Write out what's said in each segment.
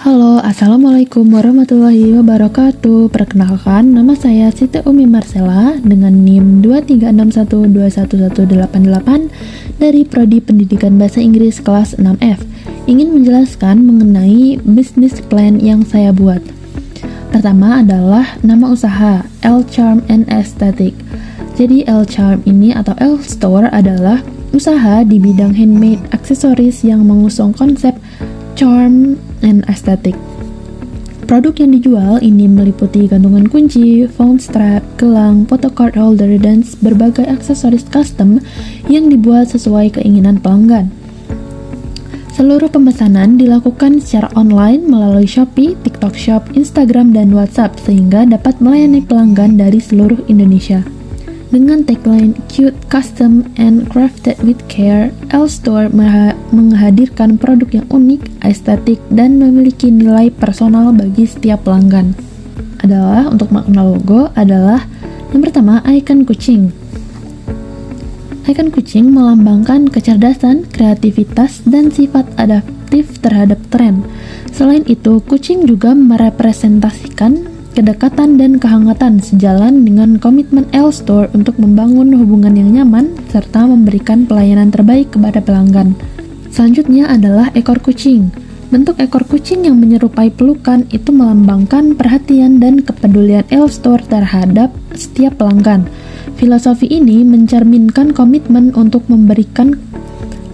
Halo, Assalamualaikum warahmatullahi wabarakatuh. Perkenalkan, nama saya Siti Umi Marcella dengan NIM 236121188 dari Prodi Pendidikan Bahasa Inggris kelas 6F. Ingin menjelaskan mengenai bisnis plan yang saya buat. Pertama adalah nama usaha, L Charm and Aesthetic. Jadi L Charm ini atau L Store adalah usaha di bidang handmade aksesoris yang mengusung konsep charm and aesthetic. Produk yang dijual ini meliputi gantungan kunci, phone strap, gelang, photocard holder, dan berbagai aksesoris custom yang dibuat sesuai keinginan pelanggan. Seluruh pemesanan dilakukan secara online melalui Shopee, TikTok Shop, Instagram, dan WhatsApp sehingga dapat melayani pelanggan dari seluruh Indonesia. Dengan tagline Cute, Custom, and Crafted with Care, L Store menghadirkan produk yang unik, estetik, dan memiliki nilai personal bagi setiap pelanggan. Untuk makna logo adalah yang pertama, ikon kucing. Ikon kucing melambangkan kecerdasan, kreativitas, dan sifat adaptif terhadap tren. Selain itu, kucing juga merepresentasikan kedekatan dan kehangatan sejalan dengan komitmen L Store untuk membangun hubungan yang nyaman serta memberikan pelayanan terbaik kepada pelanggan. Selanjutnya adalah ekor kucing. Bentuk ekor kucing yang menyerupai pelukan itu melambangkan perhatian dan kepedulian L Store terhadap setiap pelanggan. Filosofi ini mencerminkan komitmen untuk memberikan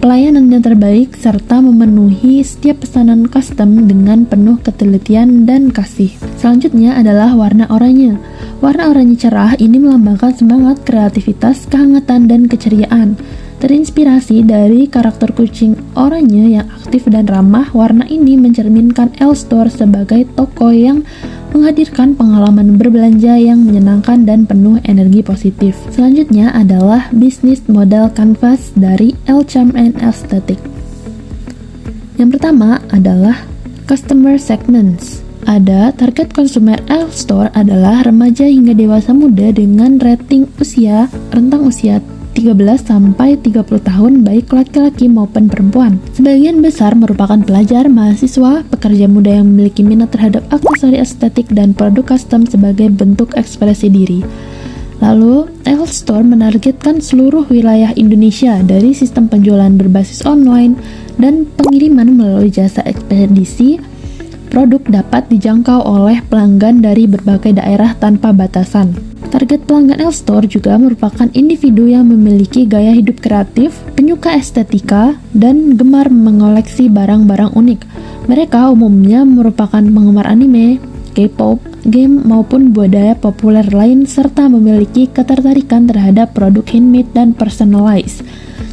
pelayanan yang terbaik serta memenuhi setiap pesanan custom dengan penuh ketelitian dan kasih. Selanjutnya adalah warna oranye. Warna oranye cerah ini melambangkan semangat, kreativitas, kehangatan, dan keceriaan. Terinspirasi dari karakter kucing oranye yang aktif dan ramah, warna ini mencerminkan L Store sebagai toko yang menghadirkan pengalaman berbelanja yang menyenangkan dan penuh energi positif. Selanjutnya adalah bisnis model canvas dari L Charm and Aesthetic. Yang pertama adalah customer segments. Target konsumer L Store adalah remaja hingga dewasa muda dengan rentang usia 13 sampai 30 tahun baik laki-laki maupun perempuan. Sebagian besar merupakan pelajar, mahasiswa, pekerja muda yang memiliki minat terhadap aksesori estetik dan produk custom sebagai bentuk ekspresi diri. Lalu, L Store menargetkan seluruh wilayah Indonesia dari sistem penjualan berbasis online dan pengiriman melalui jasa ekspedisi. Produk dapat dijangkau oleh pelanggan dari berbagai daerah tanpa batasan. Target pelanggan L Store juga merupakan individu yang memiliki gaya hidup kreatif, penyuka estetika, dan gemar mengoleksi barang-barang unik. Mereka umumnya merupakan penggemar anime, K-pop, game, maupun budaya populer lain serta memiliki ketertarikan terhadap produk handmade dan personalized.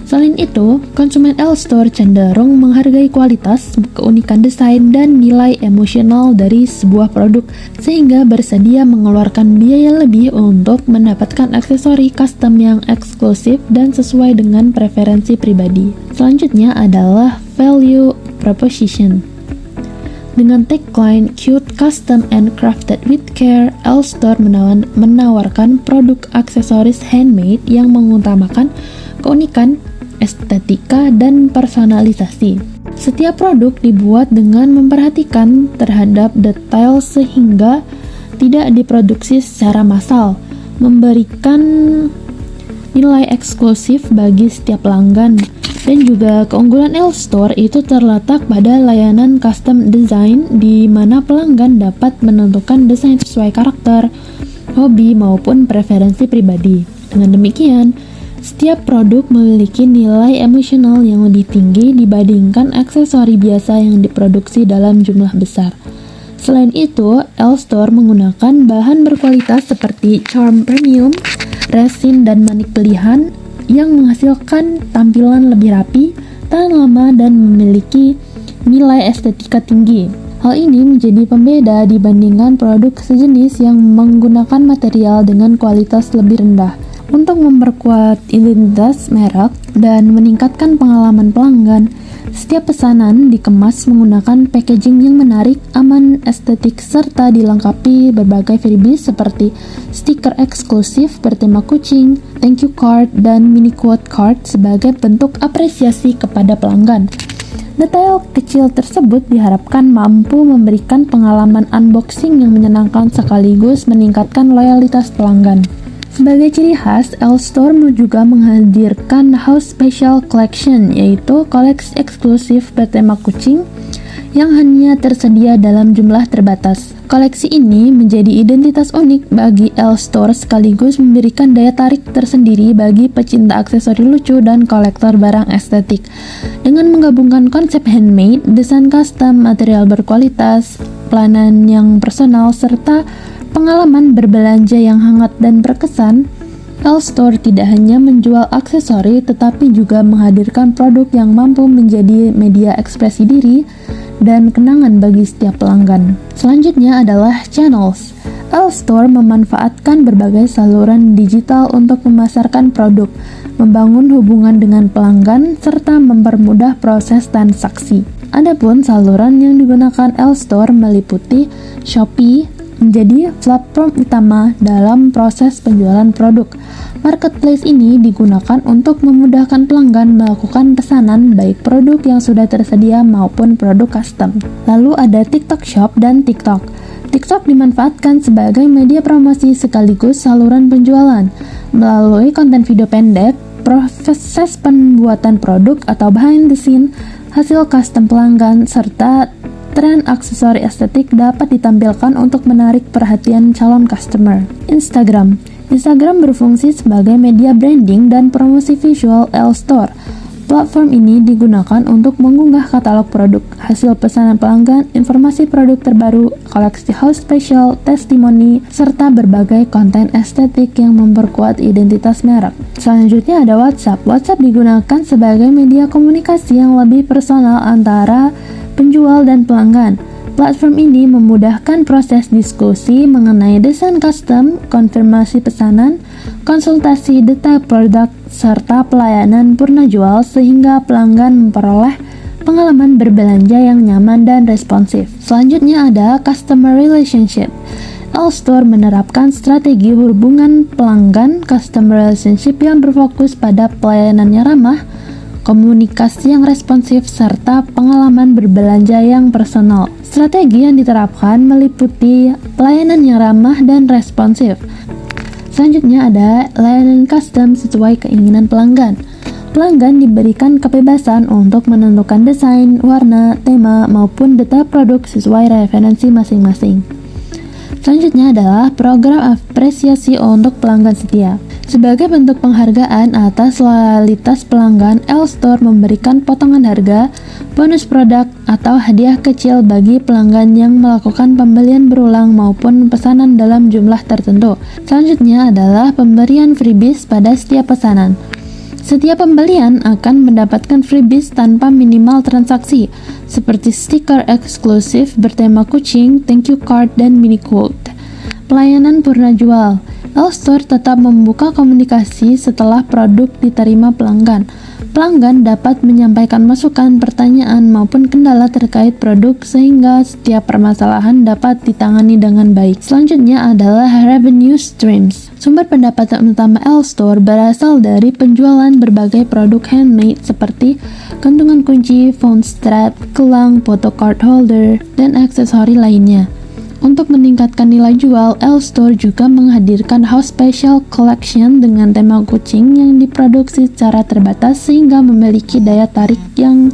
Selain itu, konsumen L Store cenderung menghargai kualitas, keunikan desain, dan nilai emosional dari sebuah produk, sehingga bersedia mengeluarkan biaya lebih untuk mendapatkan aksesori custom yang eksklusif dan sesuai dengan preferensi pribadi. Selanjutnya adalah value proposition. Dengan tagline Cute, Custom, and Crafted with Care, L Store menawarkan produk aksesoris handmade yang mengutamakan keunikan, estetika, dan personalisasi. Setiap produk dibuat dengan memperhatikan terhadap detail sehingga tidak diproduksi secara massal, memberikan nilai eksklusif bagi setiap pelanggan. Dan juga keunggulan L Store itu terletak pada layanan custom design di mana pelanggan dapat menentukan desain sesuai karakter, hobi, maupun preferensi pribadi. Dengan demikian, setiap produk memiliki nilai emosional yang lebih tinggi dibandingkan aksesori biasa yang diproduksi dalam jumlah besar. Selain itu, L Store menggunakan bahan berkualitas seperti charm premium, resin, dan manik pilihan yang menghasilkan tampilan lebih rapi, tahan lama, dan memiliki nilai estetika tinggi. Hal ini menjadi pembeda dibandingkan produk sejenis yang menggunakan material dengan kualitas lebih rendah. Untuk memperkuat identitas merek dan meningkatkan pengalaman pelanggan, setiap pesanan dikemas menggunakan packaging yang menarik, aman, estetik, serta dilengkapi berbagai freebies seperti stiker eksklusif bertema kucing, thank you card, dan mini quote card sebagai bentuk apresiasi kepada pelanggan. Detail kecil tersebut diharapkan mampu memberikan pengalaman unboxing yang menyenangkan sekaligus meningkatkan loyalitas pelanggan. Sebagai ciri khas, L-Store juga menghadirkan House Special Collection, yaitu koleksi eksklusif bertema kucing yang hanya tersedia dalam jumlah terbatas. Koleksi ini menjadi identitas unik bagi L-Store sekaligus memberikan daya tarik tersendiri bagi pecinta aksesori lucu dan kolektor barang estetik. Dengan menggabungkan konsep handmade, desain custom, material berkualitas, pelayanan yang personal, serta pengalaman berbelanja yang hangat dan berkesan, L-Store tidak hanya menjual aksesori tetapi juga menghadirkan produk yang mampu menjadi media ekspresi diri dan kenangan bagi setiap pelanggan. Selanjutnya adalah channels. L-Store memanfaatkan berbagai saluran digital untuk memasarkan produk, membangun hubungan dengan pelanggan, serta mempermudah proses transaksi. Adapun saluran yang digunakan L-Store meliputi Shopee, menjadi platform utama dalam proses penjualan produk. Marketplace ini digunakan untuk memudahkan pelanggan melakukan pesanan baik produk yang sudah tersedia maupun produk custom. Lalu ada TikTok Shop dan TikTok. TikTok dimanfaatkan sebagai media promosi sekaligus saluran penjualan. Melalui konten video pendek, proses pembuatan produk atau behind the scene, hasil custom pelanggan, serta tren aksesori estetik dapat ditampilkan untuk menarik perhatian calon customer. Instagram berfungsi sebagai media branding dan promosi visual L-Store. Platform ini digunakan untuk mengunggah katalog produk, hasil pesanan pelanggan, informasi produk terbaru, koleksi house special, testimoni, serta berbagai konten estetik yang memperkuat identitas merek. Selanjutnya ada WhatsApp. WhatsApp digunakan sebagai media komunikasi yang lebih personal antara penjual dan pelanggan. Platform ini memudahkan proses diskusi mengenai desain custom, konfirmasi pesanan, konsultasi detail produk, serta pelayanan purna jual sehingga pelanggan memperoleh pengalaman berbelanja yang nyaman dan responsif. Selanjutnya ada customer relationship. L-Store menerapkan strategi hubungan pelanggan customer relationship yang berfokus pada pelayanan yang ramah, komunikasi yang responsif, serta pengalaman berbelanja yang personal. Strategi yang diterapkan meliputi pelayanan yang ramah dan responsif. Selanjutnya ada layanan custom sesuai keinginan pelanggan. Pelanggan diberikan kebebasan untuk menentukan desain, warna, tema, maupun detail produk sesuai referensi masing-masing. Selanjutnya adalah program apresiasi untuk pelanggan setia. Sebagai bentuk penghargaan atas loyalitas pelanggan, L-Store memberikan potongan harga, bonus produk, atau hadiah kecil bagi pelanggan yang melakukan pembelian berulang maupun pesanan dalam jumlah tertentu. Selanjutnya adalah pemberian freebies pada setiap pesanan. Setiap pembelian akan mendapatkan freebies tanpa minimal transaksi, seperti stiker eksklusif bertema kucing, thank you card, dan mini quote. Pelayanan purna jual. L-Store tetap membuka komunikasi setelah produk diterima pelanggan. Pelanggan dapat menyampaikan masukan, pertanyaan, maupun kendala terkait produk sehingga setiap permasalahan dapat ditangani dengan baik. Selanjutnya adalah revenue streams. Sumber pendapatan utama L-Store berasal dari penjualan berbagai produk handmade seperti gantungan kunci, phone strap, gelang, photo card holder, dan aksesori lainnya. Untuk meningkatkan nilai jual, L-Store juga menghadirkan House Special Collection dengan tema kucing yang diproduksi secara terbatas sehingga memiliki daya tarik yang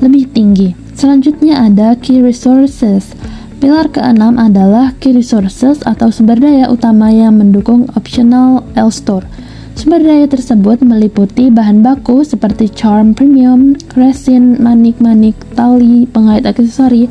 lebih tinggi. Selanjutnya ada Key Resources. Pilar keenam adalah Key Resources atau sumber daya utama yang mendukung opsional L-Store. Sumber daya tersebut meliputi bahan baku seperti charm premium, resin, manik-manik, tali, pengait aksesori,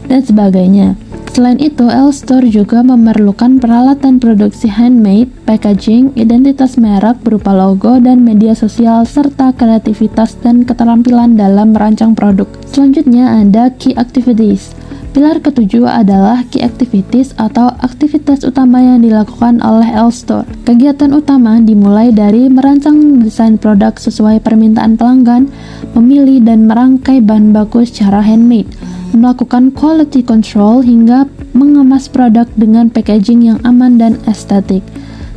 dan sebagainya. Selain itu, L-Store juga memerlukan peralatan produksi handmade, packaging, identitas merek berupa logo dan media sosial, serta kreativitas dan keterampilan dalam merancang produk. Selanjutnya ada Key Activities. Pilar ketujuh adalah Key Activities atau aktivitas utama yang dilakukan oleh L-Store. Kegiatan utama dimulai dari merancang desain produk sesuai permintaan pelanggan, memilih dan merangkai bahan baku secara handmade, melakukan quality control hingga mengemas produk dengan packaging yang aman dan estetik.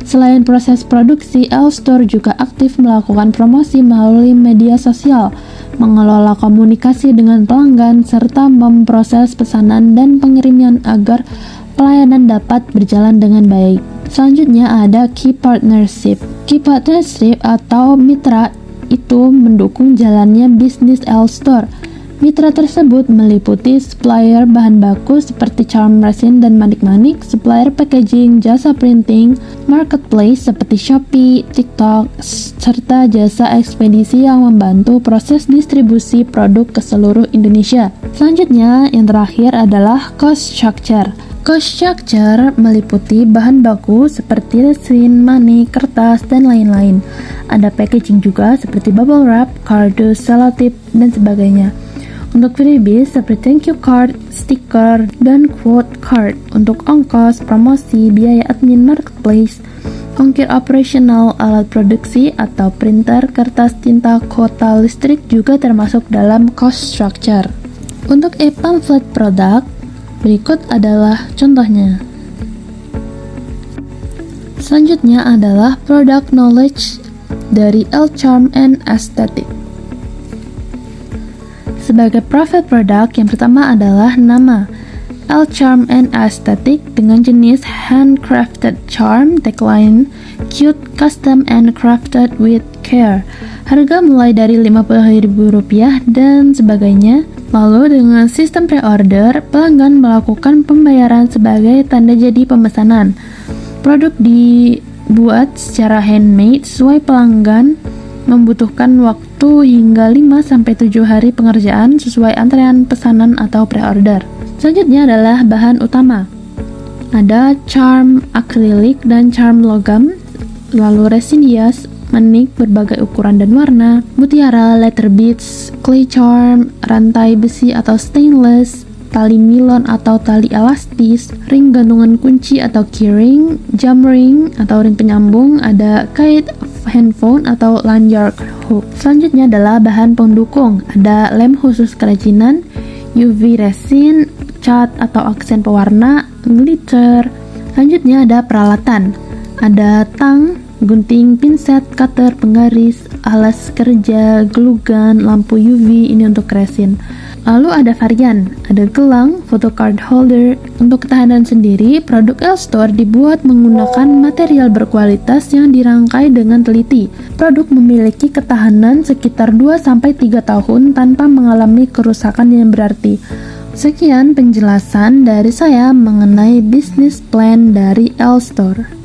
Selain proses produksi, L-Store juga aktif melakukan promosi melalui media sosial, mengelola komunikasi dengan pelanggan, serta memproses pesanan dan pengiriman agar pelayanan dapat berjalan dengan baik. Selanjutnya ada Key Partnership. Key Partnership atau mitra itu mendukung jalannya bisnis L-Store. Mitra tersebut meliputi supplier bahan baku seperti charm resin dan manik-manik, supplier packaging, jasa printing, marketplace seperti Shopee, TikTok, serta jasa ekspedisi yang membantu proses distribusi produk ke seluruh Indonesia. Selanjutnya, yang terakhir adalah Cost Structure. Cost structure meliputi bahan baku seperti resin, manik, kertas, dan lain-lain. Ada packaging juga seperti bubble wrap, kardus, selotip, dan sebagainya. Untuk freebies seperti thank you card, stiker, dan quote card. Untuk ongkos, promosi, biaya admin marketplace, ongkir operasional, alat produksi atau printer, kertas, tinta, kuota listrik juga termasuk dalam cost structure. Untuk e-pamphlet produk, berikut adalah contohnya. Selanjutnya adalah product knowledge dari L-Charm and Aesthetic. Sebagai profil produk, yang pertama adalah nama L-Charm and Aesthetic dengan jenis handcrafted charm, tagline cute, custom, and crafted with care. Harga mulai dari Rp50.000 dan sebagainya. Lalu dengan sistem pre-order, pelanggan melakukan pembayaran sebagai tanda jadi pemesanan. Produk dibuat secara handmade sesuai pelanggan, membutuhkan waktu hingga 5-7 hari pengerjaan sesuai antrean pesanan atau pre-order. Selanjutnya adalah bahan utama. Ada charm akrilik dan charm logam, lalu resin hias, manik berbagai ukuran dan warna, mutiara, letter beads, clay charm, rantai besi atau stainless, tali nilon atau tali elastis, ring gantungan kunci atau keyring, jam ring atau ring penyambung, ada kait handphone atau lanyard hook. Selanjutnya adalah bahan pendukung, ada lem khusus kerajinan, UV resin, cat atau aksen pewarna, glitter. Selanjutnya ada peralatan, ada tang, gunting, pinset, cutter, penggaris, alas kerja, glue gun, lampu UV, ini untuk resin. Lalu ada varian, ada gelang, photocard holder. Untuk ketahanan sendiri, produk L-Store dibuat menggunakan material berkualitas yang dirangkai dengan teliti. Produk memiliki ketahanan sekitar 2-3 tahun tanpa mengalami kerusakan yang berarti. Sekian penjelasan dari saya mengenai bisnis plan dari L-Store.